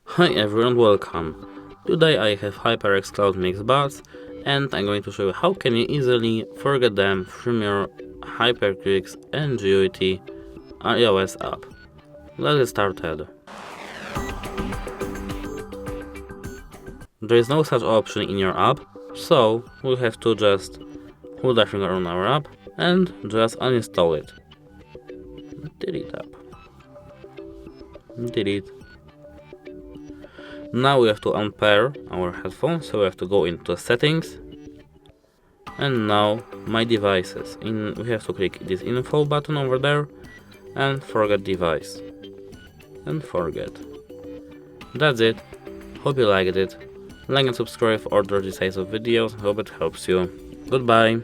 Hi everyone, welcome. Today I have HyperX Cloud Mix Buds and I'm going to show you how can you easily forget them from your HyperX and GUIT iOS app. Let's get started. There is no such option in your app, so we have to just hold our finger on our app and just uninstall it. Delete app. Delete. Now we have to unpair our headphones, so we have to go into settings and now my devices. We have to click this info button over there and forget device and forget. That's it. Hope you liked it. Like and subscribe for other these types of videos. Hope it helps you. Goodbye.